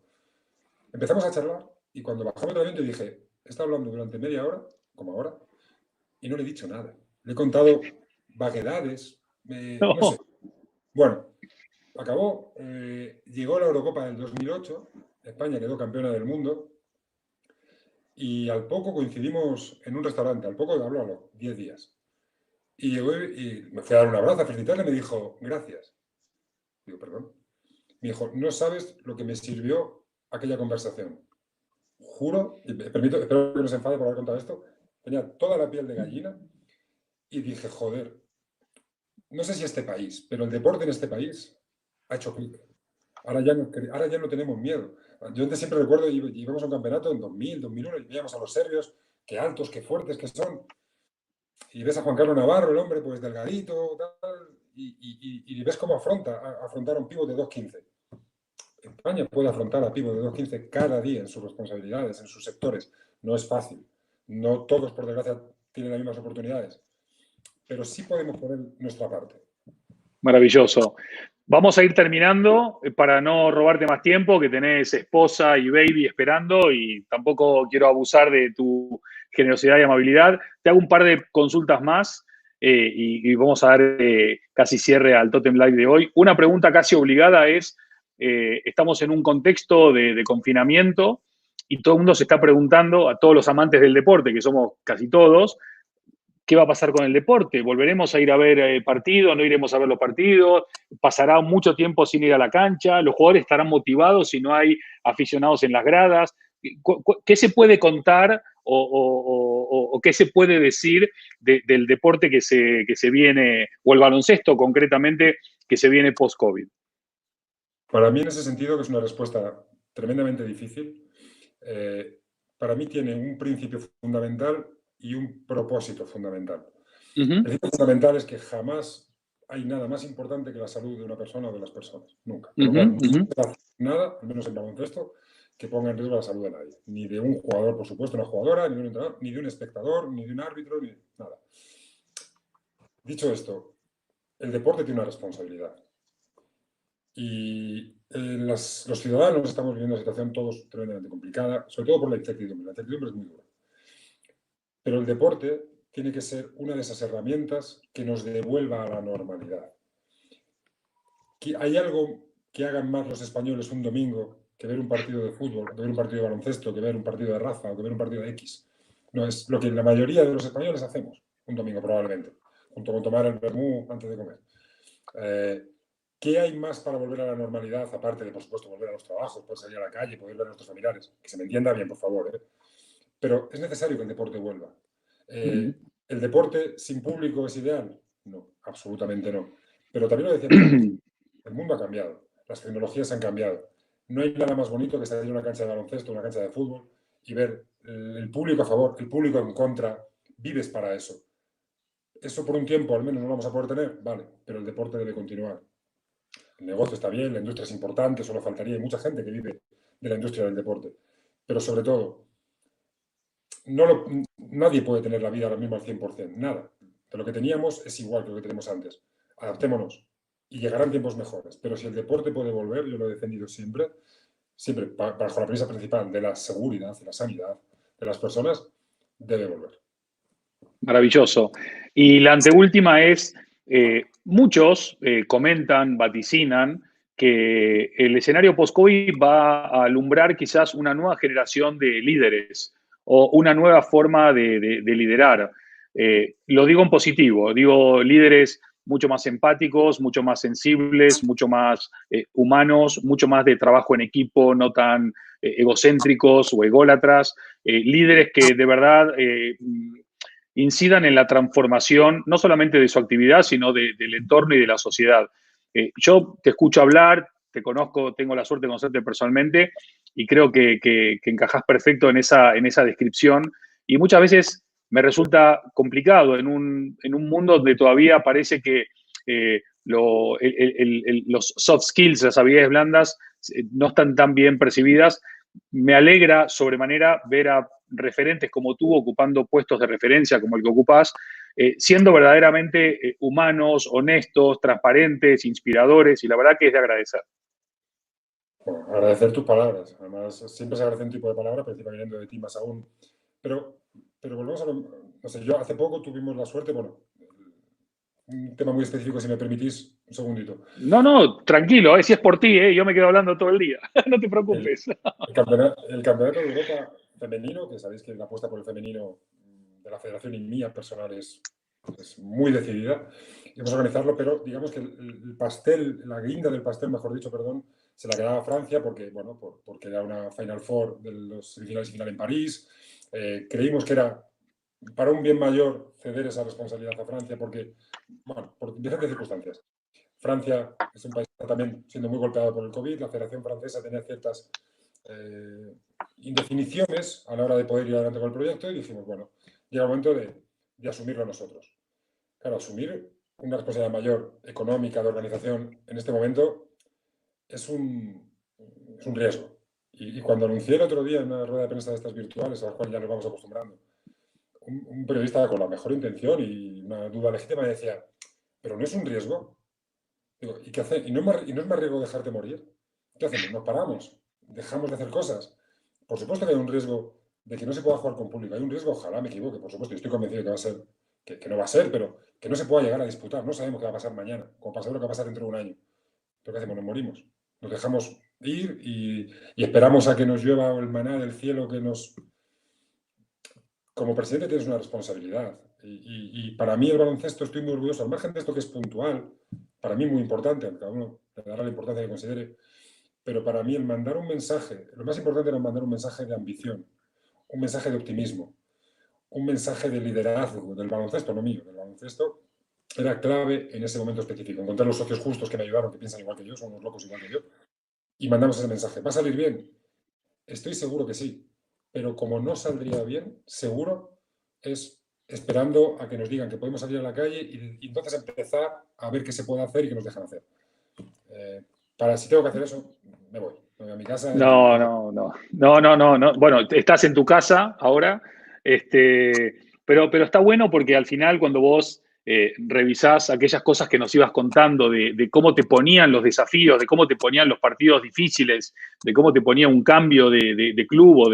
Empezamos a charlar y cuando bajamos del avión te dije, he estado hablando durante media hora, como ahora, y no le he dicho nada. Le he contado vaguedades, no sé. No, Bueno, acabó, llegó la Eurocopa del 2008, España quedó campeona del mundo y al poco coincidimos en un restaurante, al poco hablo a los 10 días. Y llegó y me fui a dar un abrazo, a felicitarle y me dijo, gracias. Digo, perdón. Me dijo, no sabes lo que me sirvió aquella conversación. Juro, y espero que no se enfade por haber contado esto, tenía toda la piel de gallina y dije, joder, no sé si este país, pero el deporte en este país ha hecho clic. Ahora ya no tenemos miedo. Yo antes siempre recuerdo, íbamos a un campeonato en 2000, 2001, y veíamos a los serbios, qué altos, qué fuertes que son. Y ves a Juan Carlos Navarro, el hombre, pues delgadito, tal, y ves cómo afrontar a un pívot de 2'15". España puede afrontar a pívot de 2'15 cada día en sus responsabilidades, en sus sectores. No es fácil. No todos, por desgracia, tienen las mismas oportunidades. Pero sí podemos poner nuestra parte. Maravilloso. Vamos a ir terminando para no robarte más tiempo, que tenés esposa y baby esperando y tampoco quiero abusar de tu generosidad y amabilidad. Te hago un par de consultas más y vamos a dar casi cierre al Totem Live de hoy. Una pregunta casi obligada es, estamos en un contexto de confinamiento y todo el mundo se está preguntando, a todos los amantes del deporte, que somos casi todos, ¿qué va a pasar con el deporte? ¿Volveremos a ir a ver partidos? ¿No iremos a ver los partidos? ¿Pasará mucho tiempo sin ir a la cancha? ¿Los jugadores estarán motivados si no hay aficionados en las gradas? ¿Qué se puede contar o qué se puede decir del deporte que se viene, o el baloncesto concretamente, que se viene post-COVID? Para mí, en ese sentido, que es una respuesta tremendamente difícil, para mí tiene un principio fundamental y un propósito fundamental. El principio fundamental es que jamás hay nada más importante que la salud de una persona o de las personas. Nunca. Por lo cual, no se puede hacer nada, al menos en baloncesto, que ponga en riesgo la salud de nadie. Ni de un jugador, por supuesto, una jugadora, ni de un entrenador, ni de un espectador, ni de un árbitro, ni nada. Dicho esto, el deporte tiene una responsabilidad. Y los ciudadanos estamos viviendo una situación todos tremendamente complicada, sobre todo por la incertidumbre. La incertidumbre es muy dura. Pero el deporte tiene que ser una de esas herramientas que nos devuelva a la normalidad. ¿Hay algo que hagan más los españoles un domingo que ver un partido de fútbol, que ver un partido de baloncesto, que ver un partido de raza o que ver un partido de X? No, es lo que la mayoría de los españoles hacemos un domingo probablemente, junto con tomar el vermú antes de comer. ¿Qué hay más para volver a la normalidad, aparte de, por supuesto, volver a los trabajos, poder salir a la calle, poder ver a nuestros familiares? Que se me entienda bien, por favor. Pero es necesario que el deporte vuelva. ¿El deporte sin público es ideal? No, absolutamente no. Pero también lo decía, el mundo ha cambiado, las tecnologías han cambiado. No hay nada más bonito que salir a una cancha de baloncesto, una cancha de fútbol y ver el público a favor, el público en contra. Vives para eso. Eso por un tiempo al menos no lo vamos a poder tener, vale, pero el deporte debe continuar. El negocio está bien, la industria es importante, solo faltaría. Hay mucha gente que vive de la industria del deporte. Pero sobre todo, nadie puede tener la vida ahora mismo al 100%, nada. De lo que teníamos es igual que lo que tenemos antes. Adaptémonos y llegarán tiempos mejores. Pero si el deporte puede volver, yo lo he defendido siempre, bajo la premisa principal de la seguridad, de la sanidad de las personas, debe volver. Maravilloso. Y la anteúltima es, muchos comentan, vaticinan, que el escenario post-COVID va a alumbrar quizás una nueva generación de líderes o una nueva forma de liderar. Lo digo en positivo, digo líderes mucho más empáticos, mucho más sensibles, mucho más humanos, mucho más de trabajo en equipo, no tan egocéntricos o ególatras, líderes que de verdad incidan en la transformación no solamente de su actividad, sino del entorno y de la sociedad. Yo te escucho hablar, te conozco, tengo la suerte de conocerte personalmente y creo que encajás perfecto en esa descripción y muchas veces me resulta complicado en un mundo donde todavía parece que los soft skills, las habilidades blandas, no están tan bien percibidas. Me alegra sobremanera ver a referentes como tú ocupando puestos de referencia como el que ocupás, siendo verdaderamente humanos, honestos, transparentes, inspiradores, y la verdad que es de agradecer. Bueno, agradecer tus palabras. Además, siempre se agradece un tipo de palabra, pero encima viniendo de ti más aún. Pero volvemos a lo... No sé, yo hace poco tuvimos la suerte, bueno, un tema muy específico, si me permitís, un segundito. No, tranquilo, si es por ti, yo me quedo hablando todo el día, no te preocupes. El campeonato de Europa femenino, que sabéis que la apuesta por el femenino de la federación y mía personal es muy decidida. Y vamos a organizarlo, pero digamos que el pastel, la guinda del pastel, mejor dicho, perdón, se la quedaba Francia porque, bueno, porque era una Final Four de los semifinales y final en París. Creímos que era para un bien mayor ceder esa responsabilidad a Francia porque, bueno, por diferentes circunstancias. Francia es un país también siendo muy golpeada por el COVID. La Federación Francesa tenía ciertas indefiniciones a la hora de poder ir adelante con el proyecto y dijimos, bueno, llega el momento de asumirlo nosotros. Claro, asumir una responsabilidad mayor económica de organización en este momento es un riesgo. Y cuando anuncié el otro día en una rueda de prensa de estas virtuales, a las cuales ya nos vamos acostumbrando, un periodista con la mejor intención y una duda legítima me decía, pero no es un riesgo. Digo, ¿y qué hace? ¿Y no es más riesgo dejarte morir? ¿Qué hacemos? ¿Nos paramos? ¿Dejamos de hacer cosas? Por supuesto que hay un riesgo de que no se pueda jugar con público. Hay un riesgo, ojalá me equivoque, por supuesto, y estoy convencido de que va a ser, que no va a ser, pero que no se pueda llegar a disputar. No sabemos qué va a pasar mañana, como pasar lo que va a pasar dentro de un año. ¿Pero qué hacemos? Nos morimos. Nos dejamos ir y esperamos a que nos llueva el maná del cielo que nos... Como presidente tienes una responsabilidad. Y para mí el baloncesto estoy muy orgulloso, al margen de esto que es puntual, para mí muy importante, aunque cada uno le dará la importancia que considere, pero para mí el mandar un mensaje, lo más importante era mandar un mensaje de ambición, un mensaje de optimismo, un mensaje de liderazgo del baloncesto, no mío, del baloncesto, era clave en ese momento específico. Encontrar los socios justos que me ayudaron, que piensan igual que yo, son unos locos igual que yo, y mandamos ese mensaje. ¿Va a salir bien? Estoy seguro que sí, pero como no saldría bien, seguro es esperando a que nos digan que podemos salir a la calle y entonces empezar a ver qué se puede hacer y qué nos dejan hacer. Para si tengo que hacer eso, me voy a mi casa. No. Bueno, estás en tu casa ahora, pero está bueno porque al final cuando vos revisás aquellas cosas que nos ibas contando de cómo te ponían los desafíos, de cómo te ponían los partidos difíciles, de cómo te ponía un cambio de club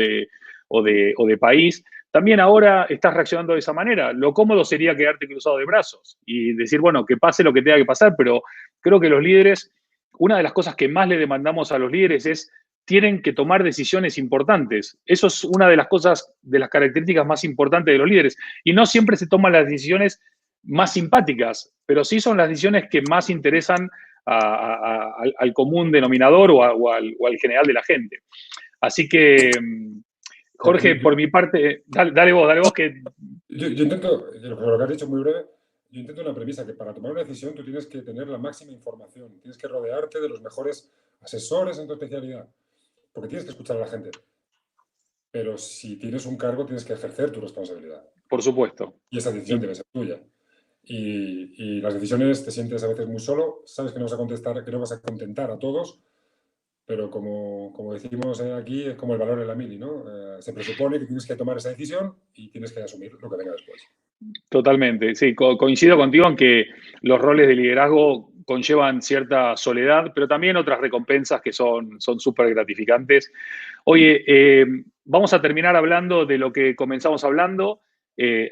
o de país, también ahora estás reaccionando de esa manera. Lo cómodo sería quedarte cruzado de brazos y decir, bueno, que pase lo que tenga que pasar, pero creo que los líderes, una de las cosas que más le demandamos a los líderes es tienen que tomar decisiones importantes. Eso es una de las cosas, de las características más importantes de los líderes. Y no siempre se toman las decisiones más simpáticas, pero sí son las decisiones que más interesan al común denominador o al general de la gente. Así que, Jorge, por mi parte, dale vos que... Yo intento, lo que has dicho muy breve, yo intento una premisa, que para tomar una decisión tú tienes que tener la máxima información, tienes que rodearte de los mejores asesores en tu especialidad, porque tienes que escuchar a la gente. Pero si tienes un cargo, tienes que ejercer tu responsabilidad. Por supuesto. Y esa decisión debe ser tuya. Y las decisiones te sientes a veces muy solo, sabes que no vas a contestar, que no vas a contentar a todos, pero como decimos aquí, es como el valor en la mili, ¿no? Se presupone que tienes que tomar esa decisión y tienes que asumir lo que venga después. Totalmente, sí, coincido contigo en que los roles de liderazgo conllevan cierta soledad, pero también otras recompensas que son súper gratificantes. Oye, vamos a terminar hablando de lo que comenzamos hablando.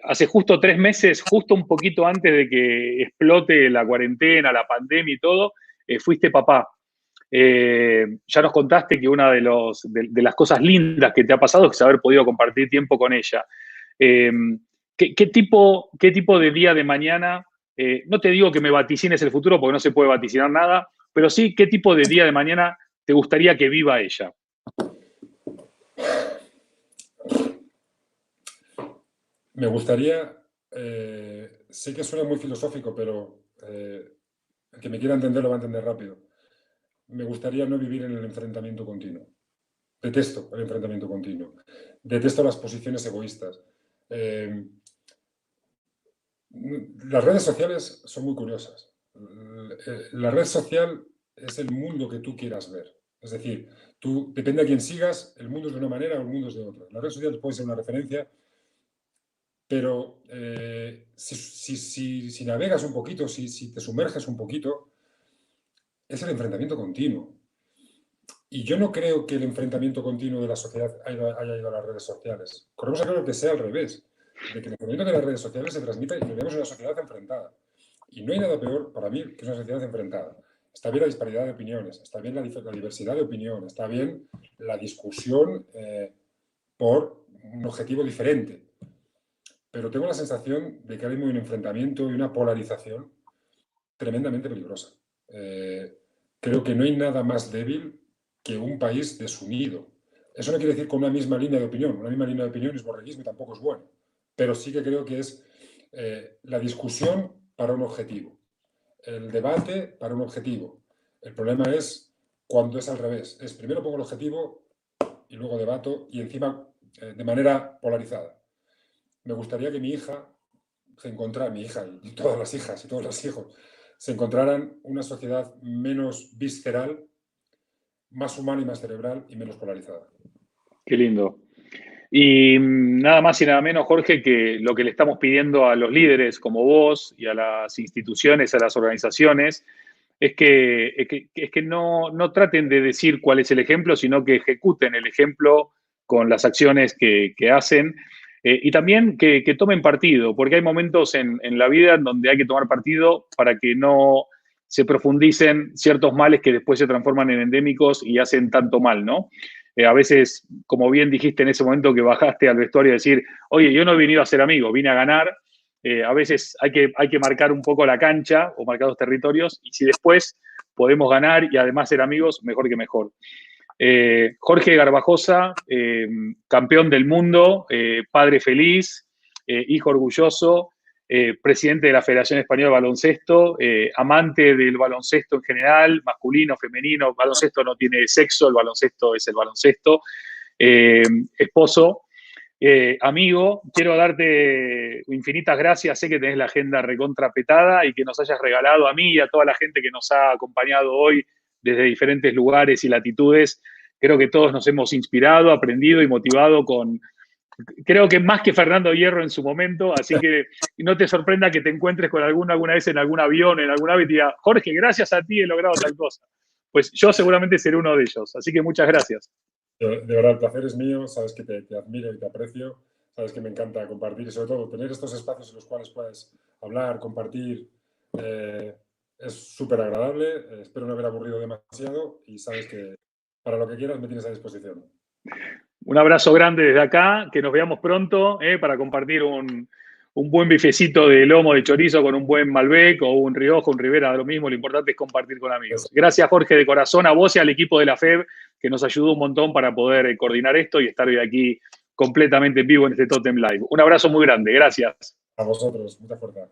Hace justo 3 meses, justo un poquito antes de que explote la cuarentena, la pandemia y todo, fuiste papá. Ya nos contaste que una de las cosas lindas que te ha pasado es haber podido compartir tiempo con ella. ¿Qué tipo de día de mañana, no te digo que me vaticines el futuro porque no se puede vaticinar nada, pero sí, ¿qué tipo de día de mañana te gustaría que viva ella? Me gustaría, sé que suena muy filosófico, pero el que me quiera entender lo va a entender rápido. Me gustaría no vivir en el enfrentamiento continuo. Detesto el enfrentamiento continuo. Detesto las posiciones egoístas. Las redes sociales son muy curiosas. La red social es el mundo que tú quieras ver. Es decir, depende a quién sigas, el mundo es de una manera o el mundo es de otra. La red social puede ser una referencia, pero si navegas un poquito, si te sumerges un poquito, es el enfrentamiento continuo. Y yo no creo que el enfrentamiento continuo de la sociedad haya ido a las redes sociales. Corremos a creer que sea al revés, de que el enfrentamiento de las redes sociales se transmite y vemos una sociedad enfrentada. Y no hay nada peor para mí que una sociedad enfrentada. Está bien la disparidad de opiniones, está bien la diversidad de opinión, está bien la discusión por un objetivo diferente. Pero tengo la sensación de que hay un enfrentamiento y una polarización tremendamente peligrosa. Creo que no hay nada más débil que un país desunido. Eso no quiere decir con una misma línea de opinión. Una misma línea de opinión es borreguismo y tampoco es bueno. Pero sí que creo que es la discusión para un objetivo, el debate para un objetivo, El problema es cuando es al revés. Es primero pongo el objetivo y luego debato y encima de manera polarizada. Me gustaría que mi hija se encontrara, mi hija y todas las hijas y todos los hijos, se encontraran una sociedad menos visceral, más humana y más cerebral y menos polarizada. Qué lindo. Y nada más y nada menos, Jorge, que lo que le estamos pidiendo a los líderes como vos y a las instituciones, a las organizaciones, es que no traten de decir cuál es el ejemplo, sino que ejecuten el ejemplo con las acciones que hacen. Y también que tomen partido, porque hay momentos en la vida en donde hay que tomar partido para que no se profundicen ciertos males que después se transforman en endémicos y hacen tanto mal, ¿no? A veces, como bien dijiste en ese momento que bajaste al vestuario a decir, oye, yo no he venido a ser amigo, vine a ganar. A veces hay que marcar un poco la cancha o marcar los territorios y si después podemos ganar y además ser amigos, mejor que mejor. Jorge Garbajosa, campeón del mundo, padre feliz, hijo orgulloso, presidente de la Federación Española de Baloncesto, amante del baloncesto en general, masculino, femenino, el baloncesto no tiene sexo, el baloncesto es el baloncesto, esposo, amigo, quiero darte infinitas gracias, sé que tenés la agenda recontrapetada y que nos hayas regalado a mí y a toda la gente que nos ha acompañado hoy desde diferentes lugares y latitudes. Creo que todos nos hemos inspirado, aprendido y motivado creo que más que Fernando Hierro en su momento, así que no te sorprenda que te encuentres con alguna vez en algún avión, en alguna vez y te diga, Jorge, gracias a ti he logrado tal cosa. Pues yo seguramente seré uno de ellos, así que muchas gracias. De verdad, el placer es mío, sabes que te admiro y te aprecio, sabes que me encanta compartir y sobre todo tener estos espacios en los cuales puedes hablar, compartir, es súper agradable, espero no haber aburrido demasiado y sabes que para lo que quieras me tienes a disposición. Un abrazo grande desde acá, que nos veamos pronto para compartir un buen bifecito de lomo de chorizo con un buen Malbec o un Rioja, un Rivera, lo mismo, lo importante es compartir con amigos. Gracias, Jorge, de corazón, a vos y al equipo de la FEB, que nos ayudó un montón para poder coordinar esto y estar hoy aquí completamente en vivo en este Totem Live. Un abrazo muy grande, gracias. A vosotros, mucha fuerza.